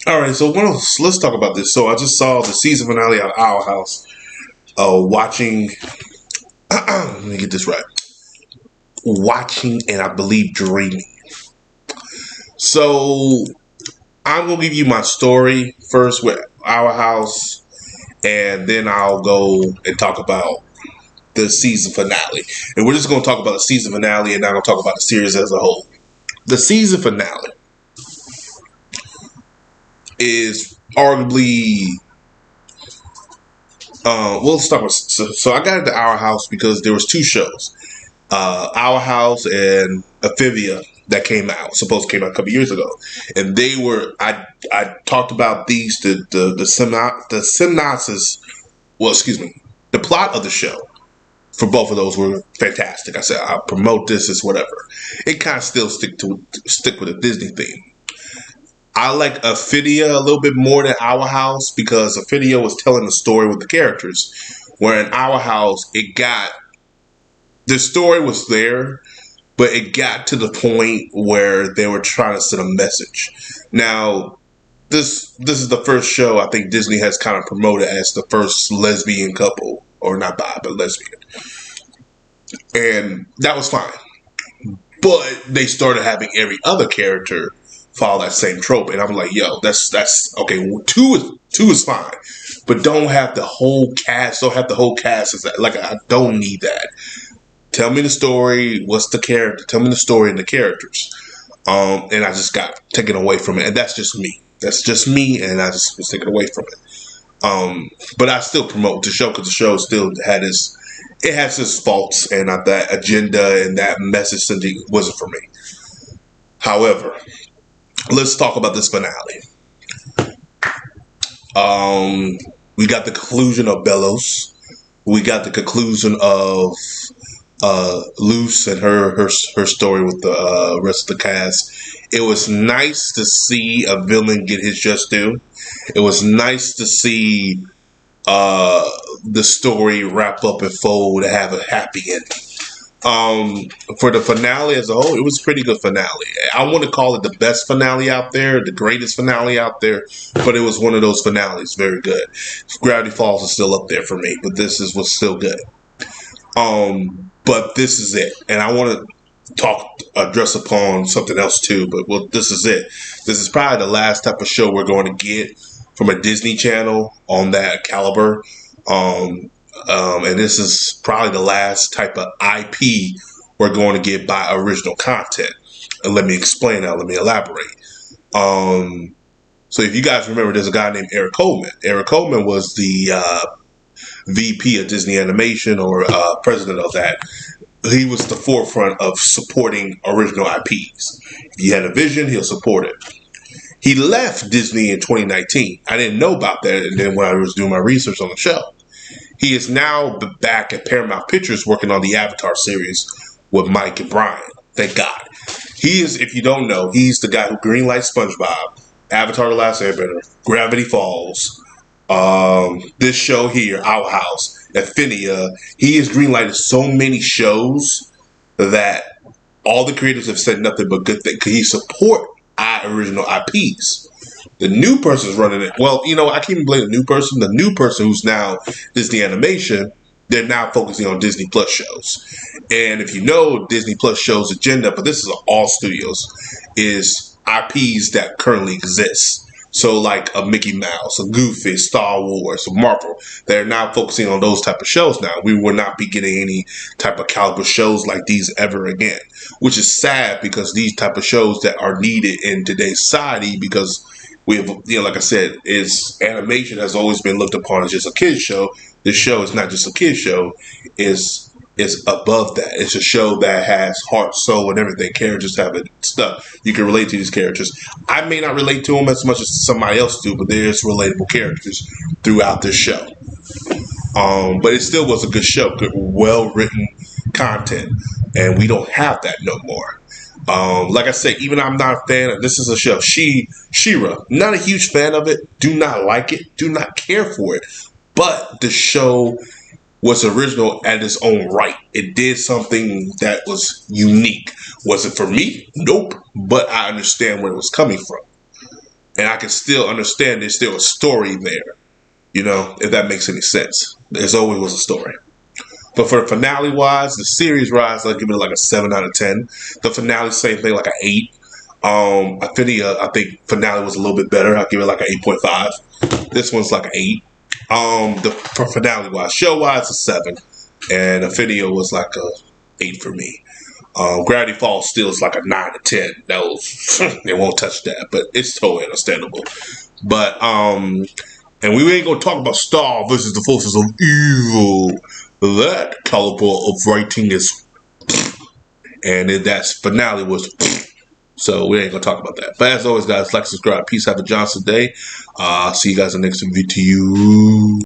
All right, so let's talk about this. So I just saw the season finale of Our House. Watching. Let me get this right. Watching and I believe dreaming. So I'm gonna give you my story first with Our House, and then I'll go and talk about the season finale. And we're just gonna talk about the season finale, and not gonna talk about the series as a whole. The season finale is arguably. We'll start with so I got into Our House because there was two shows, Our House and Amphibia that came out. Supposed to came out a couple years ago, and they were I talked about these the synopsis. Well, excuse me, the plot of the show for both of those were fantastic. I said I'll promote this as whatever. It kind of still stick with the Disney theme. I like Aphidia a little bit more than Our House because Aphidia was telling the story with the characters, where in Our House the story was there, but it got to the point where they were trying to send a message. Now, this is the first show I think Disney has kind of promoted as the first lesbian couple, or not bi, but lesbian, and that was fine. But they started having every other character follow that same trope, and I'm like, yo, that's okay. Two is fine, but don't have the whole cast. Don't have the whole cast as that. Like, I don't need that. Tell me the story. What's the character? Tell me the story and the characters. And I just got taken away from it, and that's just me. That's just me, and I just was taken away from it. But I still promote the show because the show still had its. It has its faults, and that agenda and that message sending wasn't for me. However, let's talk about this finale. We got the conclusion of Bellows. We got the conclusion of Luce and her story with the rest of the cast. It was nice to see a villain get his just due. It was nice to see the story wrap up and fold to have a happy ending. For the finale as a whole, it was a pretty good finale. I want to call it the best finale out there, the greatest finale out there, but it was one of those finales. Very good. Gravity Falls is still up there for me, but was still good. But this is it, and I want to address upon something else too. But this is it. This is probably the last type of show we're going to get from a Disney Channel on that caliber. And this is probably the last type of IP we're going to get by original content. And let me explain that. Let me elaborate. So if you guys remember, there's a guy named Eric Coleman. Eric Coleman was the VP of Disney Animation, or president of that. He was the forefront of supporting original IPs. If he had a vision, he'll support it. He left Disney in 2019. I didn't know about that, and then when I was doing my research on the show, he is now back at Paramount Pictures working on the Avatar series with Mike and Brian. Thank God. He is, if you don't know, he's the guy who greenlights SpongeBob, Avatar: The Last Airbender, Gravity Falls, this show here, Our House, Aphinia. He has greenlighted so many shows that all the creators have said nothing but good things. He support original IPs. The new person's running it. Well, I can't even blame the new person. The new person who's now Disney Animation, they're now focusing on Disney Plus shows. And if you know Disney Plus shows agenda, but this is all studios, is IPs that currently exist. So like a Mickey Mouse, a Goofy, Star Wars, a Marvel, they're now focusing on those type of shows now. We will not be getting any type of caliber shows like these ever again, which is sad because these type of shows that are needed in today's society, because we have, like I said, animation has always been looked upon as just a kid's show. This show is not just a kid's show. It's above that. It's a show that has heart, soul, and everything. Characters have it stuff. You can relate to these characters. I may not relate to them as much as somebody else do, but there's relatable characters throughout this show. But it still was a good show, good, well-written content, and we don't have that no more. Like I said, even I'm not a fan of, this is a show, She-Ra. Not a huge fan of it. Do not like it. Do not care for it. But the show was original at its own right. It did something that was unique. Was it for me? Nope. But I understand where it was coming from. and I can still understand there's still a story there. You know, if that makes any sense. There's always was a story. But for the finale wise, the series wise, I'll give it like a 7 out of 10. The finale, same thing, like an 8. Affinia, I think finale was a little bit better. I'll give it like an 8.5. This one's like an 8. For finale wise, show wise, a 7, and Affinia was like a 8 for me. Gravity Falls still is like a 9 to 10. Those they won't touch that, but it's totally understandable. But and we ain't gonna talk about Star versus the Forces of Evil. That caliber of writing is, and that finale was. So we ain't gonna talk about that. But as always, guys, like, subscribe. Peace. Have a Johnson day. See you guys in the next video.